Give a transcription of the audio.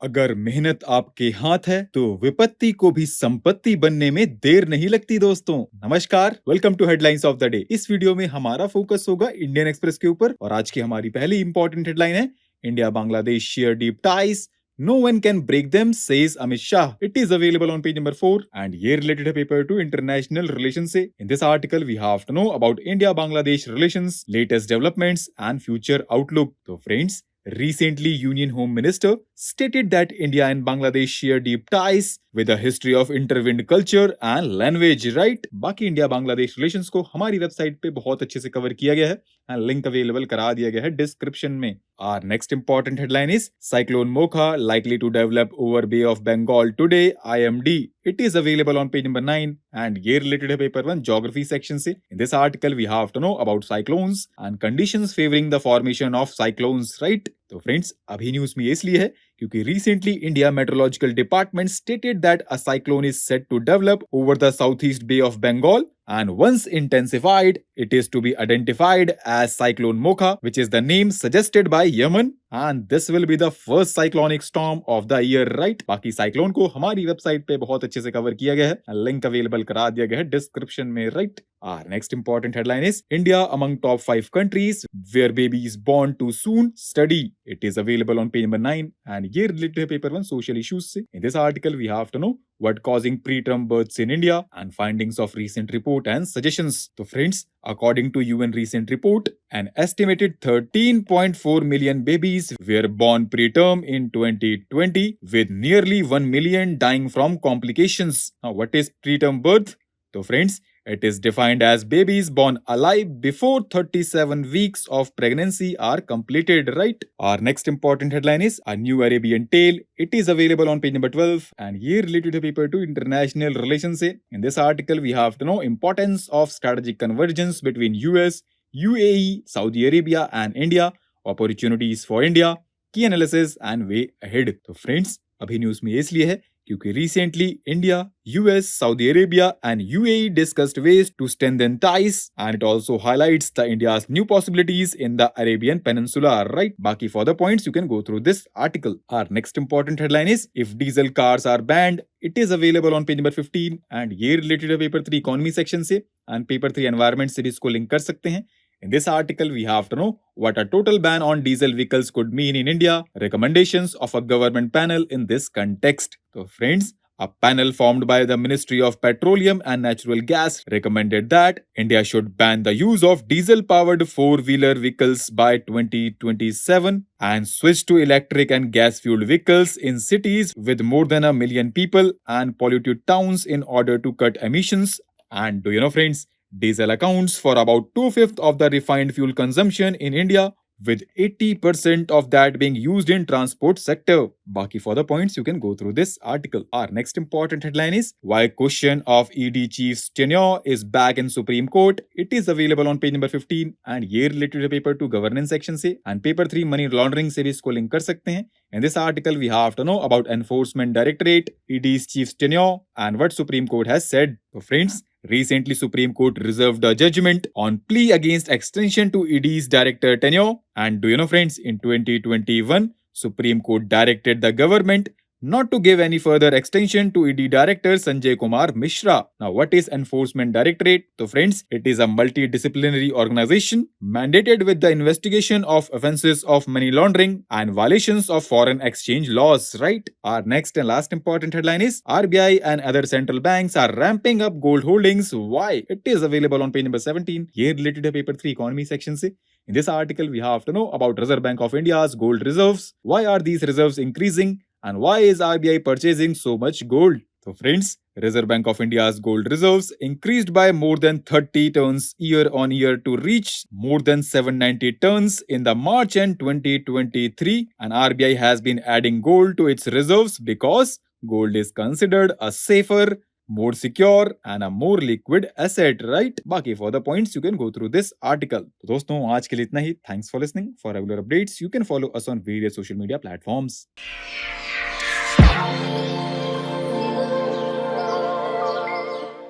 अगर मेहनत आपके हाथ है तो विपत्ति को भी संपत्ति बनने में देर नहीं लगती दोस्तों। नमस्कार, welcome to headlines of the day. इस वीडियो में हमारा फोकस होगा इंडियन एक्सप्रेस के ऊपर और आज की हमारी पहली इंपॉर्टेंट हेडलाइन है India Bangladesh share deep ties, no one can break them, says Amit Shah. It is available on page number 4 and ये related है paper to international relations से। In this article we have to know about India-Bangladesh relations, latest developments and future outlook. So friends, recently Union Home Minister stated that India and Bangladesh share deep ties with a history of intertwined culture and language, right? बाकी India Bangladesh relations को हमारी website पे बहुत अच्छे से cover किया गया है एंड लिंक अवेलेबल करा दिया गया है डिस्क्रिप्शन में। Our next important headline is Cyclone Mocha likely to develop over Bay of Bengal today, IMD. It is available on page number 9 and ये related है paper 1 geography section से। In this article we have to know about cyclones and conditions favoring the formation of cyclones, right? तो friends अभी news में इसलिए है क्योंकि recently India Meteorological Department stated that a cyclone is set to develop over the southeast Bay of Bengal and once intensified it is to be identified as Cyclone Mocha, which is the name suggested by Yemen, and this will be the first cyclonic storm of the year, right? बाकी cyclone को हमारी website पे बहुत अच्छे से cover किया गया है, लिंक अवेलेबल करा दिया गया है डिस्क्रिप्शन में, right? Our next important headline is India among top 5 countries where babies born too soon study. It is available on page number 9 and ये related है paper 1 social issues से। In this article we have to know what causing preterm births in India and findings of recent report and suggestions. So friends, according to UN recent report, an estimated 13.4 million babies were born preterm in 2020 with nearly 1 million dying from complications. Now what is preterm birth? So friends, it is defined as babies born alive before 37 weeks of pregnancy are completed, right? Our next important headline is A New Arabian Tale. It is available on page number 12 and here related to paper to international relations. In this article, we have to know importance of strategic convergence between US, UAE, Saudi Arabia and India, opportunities for India, key analysis and way ahead. So friends, अभी news में इसलिए है क्योंकि recently India, US, Saudi Arabia and UAE discussed ways to strengthen ties and it also highlights the India's new possibilities in the Arabian Peninsula, right? बाकी for the points you can go through this article. Our next important headline is if diesel cars are banned, it is available on page number 15 and ये related है paper 3 economy section से and paper 3 environment से भी इसको link कर सकते हैं। In this article, we have to know what a total ban on diesel vehicles could mean in India, recommendations of a government panel in this context. So friends, a panel formed by the Ministry of Petroleum and Natural Gas recommended that India should ban the use of diesel-powered four-wheeler vehicles by 2027 and switch to electric and gas-fueled vehicles in cities with more than 1 million people and polluted towns in order to cut emissions. And do you know friends, diesel accounts for about 2/5 of the refined fuel consumption in India, with 80% of that being used in transport sector. Baki for the points you can go through this article. Our next important headline is why question of ED chief's tenure is back in Supreme Court. It is available on page number 15 and ये related paper to governance section से and paper 3 money laundering से भी इसको link कर सकते हैं. In this article we have to know about Enforcement Directorate, ED's chief's tenure and what Supreme Court has said. So friends, recently Supreme Court reserved a judgment on plea against extension to ED's director tenure. And do you know friends, in 2021, Supreme Court directed the government not to give any further extension to ED Director Sanjay Kumar Mishra. Now, what is Enforcement Directorate? So friends, it is a multidisciplinary organization mandated with the investigation of offences of money laundering and violations of foreign exchange laws, right? Our next and last important headline is RBI and other central banks are ramping up gold holdings. Why? It is available on page number 17. Here related to paper 3 economy section se. In this article, we have to know about Reserve Bank of India's gold reserves. Why are these reserves increasing? And why is RBI purchasing so much gold? So friends, Reserve Bank of India's gold reserves increased by more than 30 tons year on year to reach more than 790 tons in the March end 2023 and RBI has been adding gold to its reserves because gold is considered a safer, more secure and a more liquid asset, right? बाकी for the points you can go through this article. तो दोस्तों आज के लिए इतना ही. Thanks for listening. For regular updates you can follow us on various social media platforms.